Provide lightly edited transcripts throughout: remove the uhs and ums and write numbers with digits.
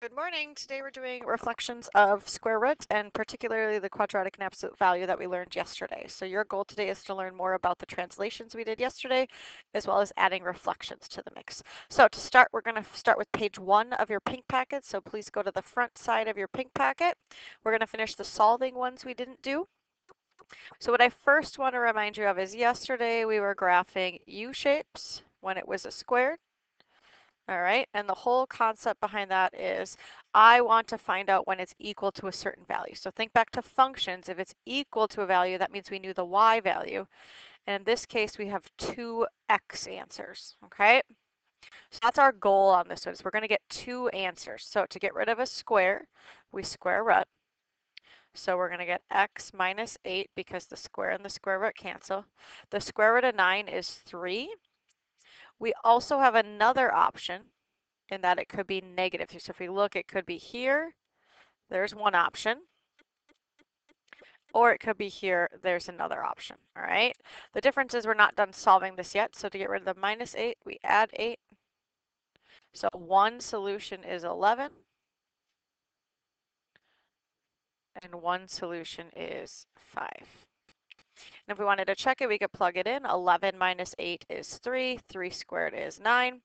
Good morning. Today we're doing reflections of square root and particularly the quadratic and absolute value that we learned yesterday. So your goal today is to learn more about the translations we did yesterday, as well as adding reflections to the mix. So to start, we're going to start with page 1 of your pink packet. So please go to the front side of your pink packet. We're going to finish the solving ones we didn't do. So what I first want to remind you of is yesterday we were graphing U-shapes when it was a square. All right, and the whole concept behind that is I want to find out when it's equal to a certain value. So think back to functions. If it's equal to a value, that means we knew the y value. And in this case, we have two x answers, okay? So that's our goal on this one, is we're going to get two answers. So to get rid of a square, we square root. So we're going to get x minus 8 because the square and the square root cancel. The square root of 9 is 3. We also have another option in that it could be negative. So if we look, it could be here, there's one option, or it could be here, there's another option, all right? The difference is we're not done solving this yet, so to get rid of the minus 8, we add 8. So one solution is 11, and one solution is 5. And if we wanted to check it, we could plug it in. 11 minus 8 is 3. 3 squared is 9.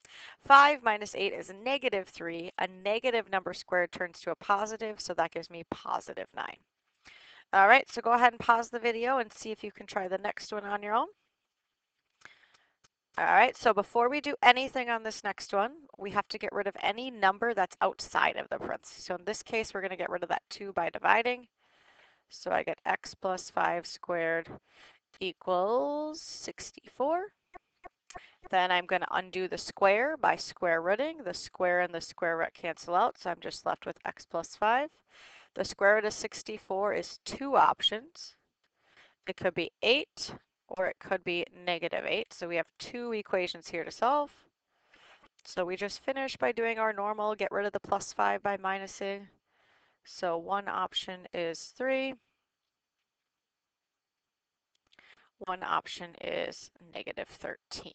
5 minus 8 is negative 3. A negative number squared turns to a positive, so that gives me positive 9. All right, so go ahead and pause the video and see if you can try the next one on your own. All right, so before we do anything on this next one, we have to get rid of any number that's outside of the parentheses. So in this case, we're going to get rid of that 2 by dividing. So I get x plus 5 squared equals 64. Then I'm going to undo the square by square rooting. The square and the square root cancel out, so I'm just left with x plus 5. The square root of 64 is two options. It could be 8 or it could be negative 8. So we have two equations here to solve. So we just finished by doing our normal, get rid of the plus 5 by minusing. So one option is 3. One option is negative 13.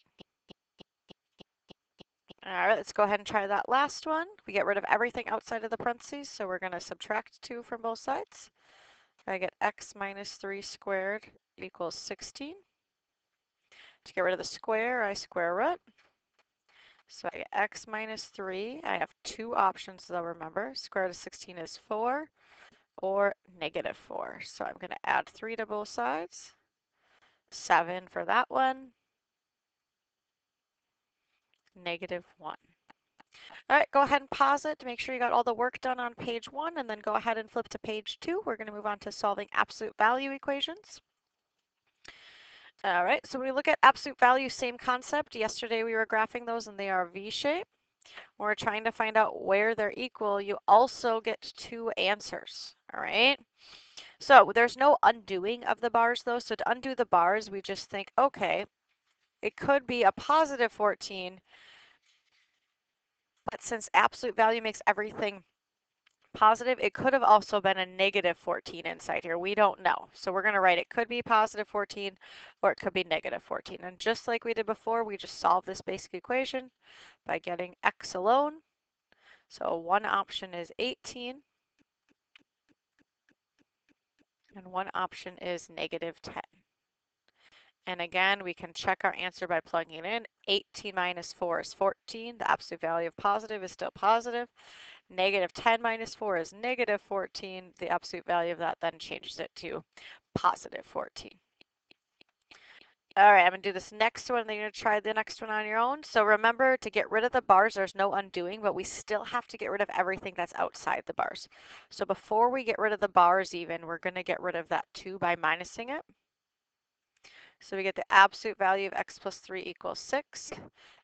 All right, let's go ahead and try that last one. We get rid of everything outside of the parentheses, so we're going to subtract 2 from both sides. I get x minus 3 squared equals 16. To get rid of the square, I square root. So I get x minus 3. I have two options, though, remember. Square root of 16 is 4 or negative 4. So I'm going to add 3 to both sides. 7 for that one. Negative 1. All right, go ahead and pause it to make sure you got all the work done on page 1, and then go ahead and flip to page 2. We're going to move on to solving absolute value equations. All right, so when we look at absolute value, same concept. Yesterday we were graphing those and they are V-shape. When we're trying to find out where they're equal, you also get two answers, all right? So there's no undoing of the bars though. So to undo the bars, we just think, okay, it could be a positive 14, but since absolute value makes everything positive, it could have also been a negative 14 inside here. We don't know. So we're going to write it could be positive 14 or it could be negative 14. And just like we did before, we just solve this basic equation by getting x alone. So one option is 18 and one option is negative 10. And again, we can check our answer by plugging it in. 18 minus 4 is 14. The absolute value of positive is still positive. Negative 10 minus 4 is negative 14. The absolute value of that then changes it to positive 14. All right, I'm going to do this next one, then you're going to try the next one on your own. So remember, to get rid of the bars, there's no undoing, but we still have to get rid of everything that's outside the bars. So before we get rid of the bars even, we're going to get rid of that 2 by minusing it. So we get the absolute value of x plus 3 equals 6.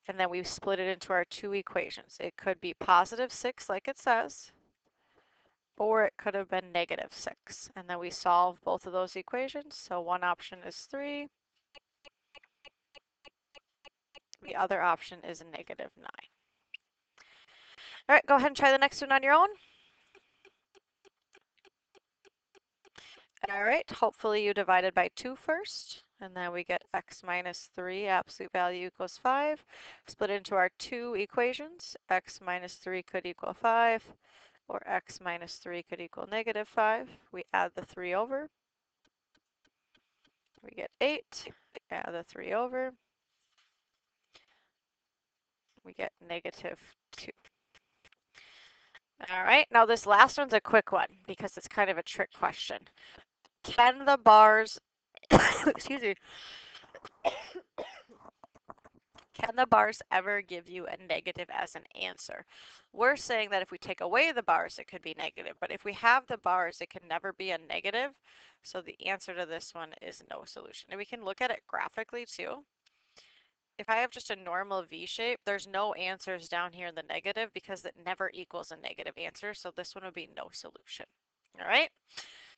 And then we split it into our two equations. It could be positive 6 like it says, or it could have been negative 6. And then we solve both of those equations. So one option is 3. The other option is a negative 9. All right, go ahead and try the next one on your own. All right, hopefully you divided by 2 first. And then we get x minus 3, absolute value equals 5. Split into our two equations. X minus 3 could equal 5, or x minus 3 could equal negative 5. We add the 3 over. We get 8. Add the 3 over. We get negative 2. All right, now this last one's a quick one because it's kind of a trick question. Can the bars, excuse me, can the bars ever give you a negative as an answer? We're saying that if we take away the bars, it could be negative, but if we have the bars, it can never be a negative. So the answer to this one is no solution. And we can look at it graphically too. If I have just a normal V shape, there's no answers down here in the negative because it never equals a negative answer. So this one would be no solution. All right.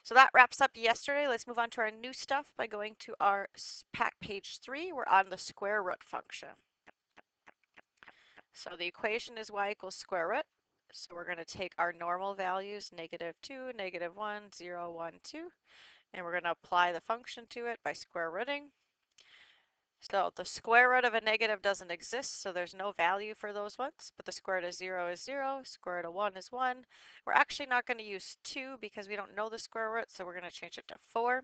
So that wraps up yesterday. Let's move on to our new stuff by going to our pack page 3. We're on the square root function. So the equation is y equals square root. So we're going to take our normal values, negative 2, negative 1, 0, 1, 2, and we're going to apply the function to it by square rooting. So the square root of a negative doesn't exist, so there's no value for those ones, but the square root of 0 is 0, square root of 1 is 1. We're actually not going to use 2 because we don't know the square root, so we're going to change it to 4.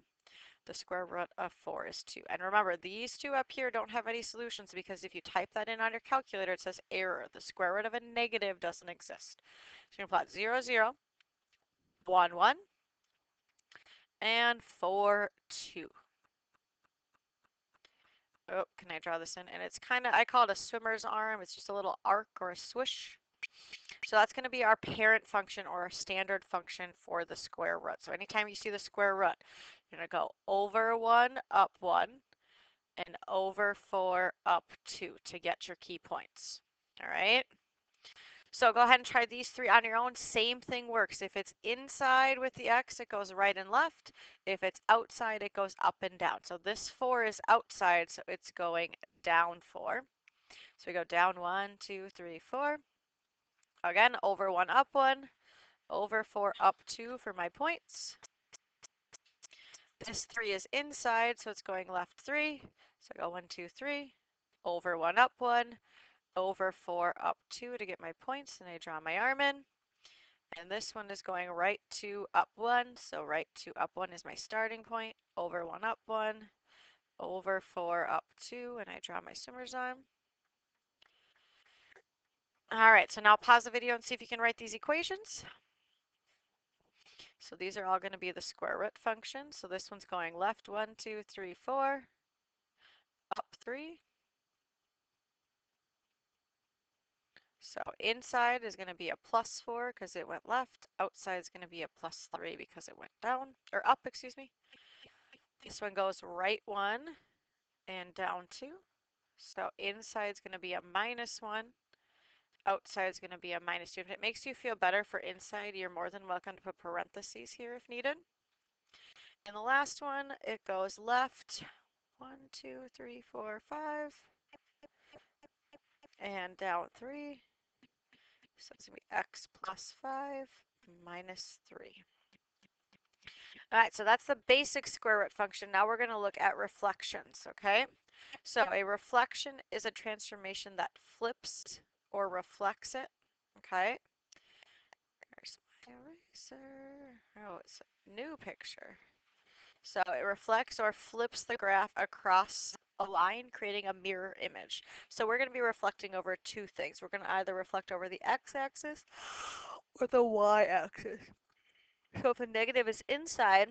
The square root of 4 is 2. And remember, these two up here don't have any solutions because if you type that in on your calculator, it says error. The square root of a negative doesn't exist. So you can plot 0, 0, 1, 1, and 4, 2. Oh, can I draw this in? And it's kind of, I call it a swimmer's arm. It's just a little arc or a swish. So that's going to be our parent function or our standard function for the square root. So anytime you see the square root, you're going to go over 1, up 1, and over 4, up 2 to get your key points. All right. So go ahead and try these three on your own. Same thing works. If it's inside with the x, it goes right and left. If it's outside, it goes up and down. So this 4 is outside, so it's going down 4. So we go down 1, 2, 3, 4. Again, over 1, up 1. Over 4, up 2 for my points. This 3 is inside, so it's going left 3. So I go 1, 2, 3. Over 1, up 1. Over 4, up 2 to get my points, and I draw my arm in. And this one is going right 2, up 1. So right 2, up 1 is my starting point. Over 1, up 1. Over 4, up 2, and I draw my swimmer's arm. All right, so now pause the video and see if you can write these equations. So these are all going to be the square root function. So this one's going left 1, 2, 3, 4, up 3. So inside is going to be a plus 4 because it went left. Outside is going to be a plus 3 because it went down, or up, excuse me. This one goes right 1 and down 2. So inside is going to be a minus 1. Outside is going to be a minus 2. If it makes you feel better for inside, you're more than welcome to put parentheses here if needed. And the last one, it goes left 1, 2, 3, 4, 5, and down 3. So it's going to be x plus 5 minus 3. All right, so that's the basic square root function. Now we're going to look at reflections, okay? So a reflection is a transformation that flips or reflects it, okay? There's my eraser. Oh, it's a new picture. So it reflects or flips the graph across a line, creating a mirror image. So we're going to be reflecting over two things. We're going to either reflect over the x-axis or the y-axis. So if a negative is inside,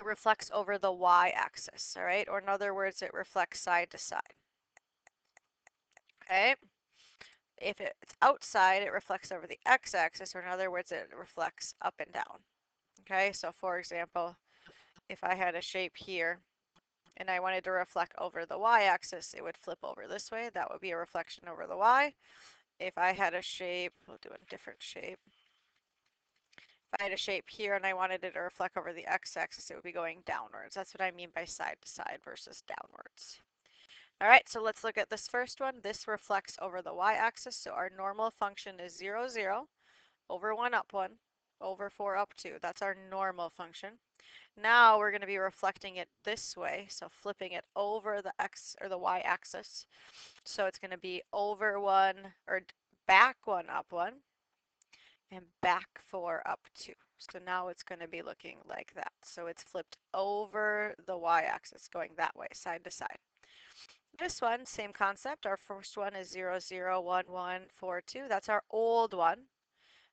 it reflects over the y-axis, all right? Or in other words, it reflects side to side, okay? If it's outside, it reflects over the x-axis, or in other words, it reflects up and down, okay? So for example, if I had a shape here and I wanted to reflect over the y-axis, it would flip over this way. That would be a reflection over the y. If I had a shape, we'll do a different shape. If I had a shape here and I wanted it to reflect over the x-axis, it would be going downwards. That's what I mean by side to side versus downwards. All right, so let's look at this first one. This reflects over the y-axis, so our normal function is 0, 0, over 1, up 1, over 4, up 2. That's our normal function. Now we're going to be reflecting it this way, so flipping it over the x or the y-axis. So it's going to be over 1 or back 1 up 1 and back 4 up 2. So now it's going to be looking like that. So it's flipped over the y-axis, going that way, side to side. This one, same concept. Our first one is 0, 0, 1, 1, 4, 2. That's our old one.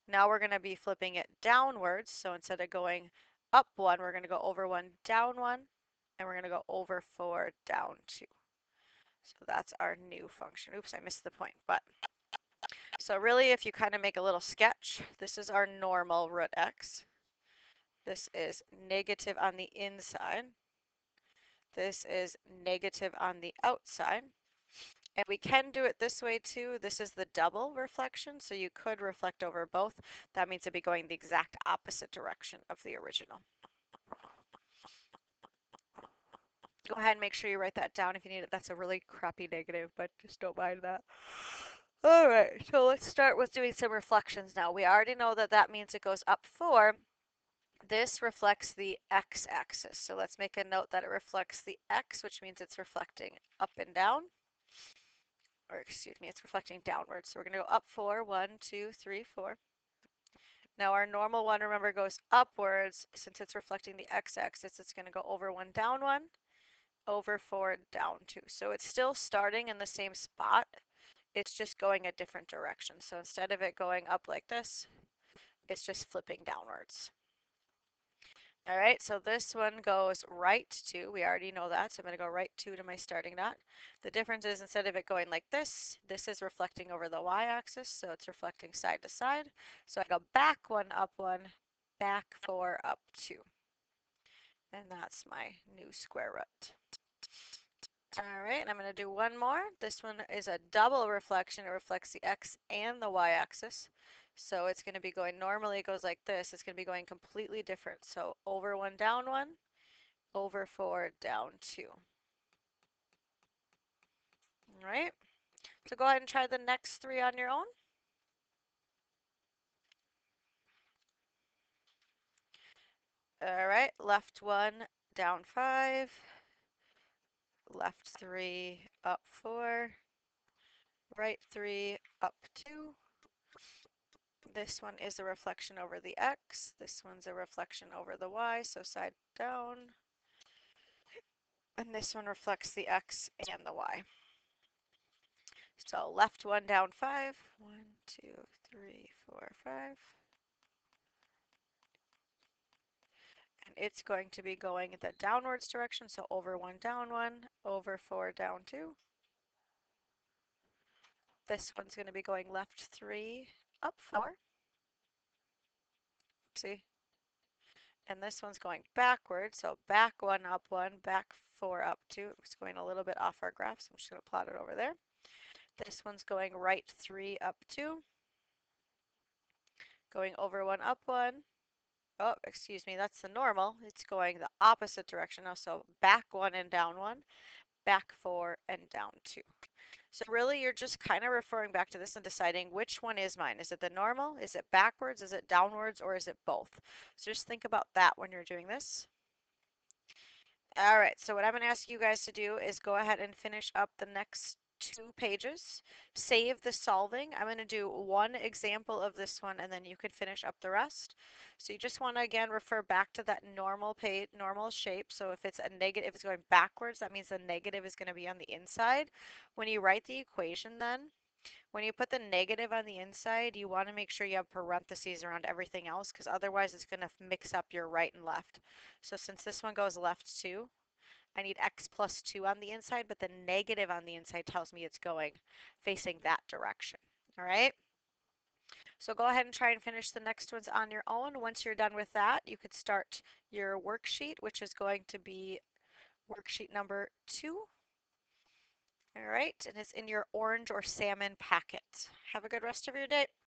Now we're going to be flipping it downwards. So instead of going up 1, we're going to go over 1, down 1, and we're going to go over 4, down 2. So that's our new function. Oops, I missed the point. But so really, if you kind of make a little sketch, this is our normal root x. This is negative on the inside. This is negative on the outside. And we can do it this way too. This is the double reflection, so you could reflect over both. That means it'd be going the exact opposite direction of the original. Go ahead and make sure you write that down if you need it. That's a really crappy negative, but just don't mind that. All right, so let's start with doing some reflections now. We already know that that means it goes up 4. This reflects the x-axis. So let's make a note that it reflects the x, which means it's reflecting up and down. Or excuse me, it's reflecting downwards. So we're going to go up 4, 1, 2, 3, 4. Now our normal one, remember, goes upwards. Since it's reflecting the x-axis, it's going to go over 1, down 1, over 4, down 2. So it's still starting in the same spot. It's just going a different direction. So instead of it going up like this, it's just flipping downwards. All right, so this one goes right 2. We already know that, so I'm going to go right 2 to my starting dot. The difference is instead of it going like this is reflecting over the y-axis, so it's reflecting side to side. So I go back 1, up 1, back 4, up 2. And that's my new square root. All right, and I'm going to do one more. This one is a double reflection. It reflects the x and the y-axis. So it's going to be going, normally it goes like this. It's going to be going completely different. So over 1, down 1, over 4, down 2. All right, so go ahead and try the next 3 on your own. All right, left 1, down 5, left 3, up 4, right 3, up 2. This one is a reflection over the x. This one's a reflection over the y, so side down. And this one reflects the x and the y. So left 1, down 5. 1, 2, 3, 4, 5. And it's going to be going in the downwards direction, so over 1, down 1, over 4, down 2. This one's going to be going left 3, up 4. See? And this one's going backwards, so back 1, up 1, back 4, up 2. It's going a little bit off our graph, so I'm just going to plot it over there. This one's going right 3, up 2. Going over 1, up 1. Oh, excuse me, that's the normal. It's going the opposite direction now, so back 1 and down 1, back 4 and down 2. So really you're just kind of referring back to this and deciding which one is mine. Is it the normal? Is it backwards? Is it downwards? Or is it both? So just think about that when you're doing this. All right, so what I'm going to ask you guys to do is go ahead and finish up the next 2 pages. Save the solving. I'm going to do one example of this one and then you can finish up the rest. So you just want to again refer back to that normal page, normal shape. So if it's a negative, if it's going backwards, that means the negative is going to be on the inside. When you write the equation then, when you put the negative on the inside, you want to make sure you have parentheses around everything else because otherwise it's going to mix up your right and left. So since this one goes left 2, I need x plus 2 on the inside, but the negative on the inside tells me it's going facing that direction. All right? So go ahead and try and finish the next ones on your own. Once you're done with that, you could start your worksheet, which is going to be worksheet number 2. All right, and it's in your orange or salmon packet. Have a good rest of your day.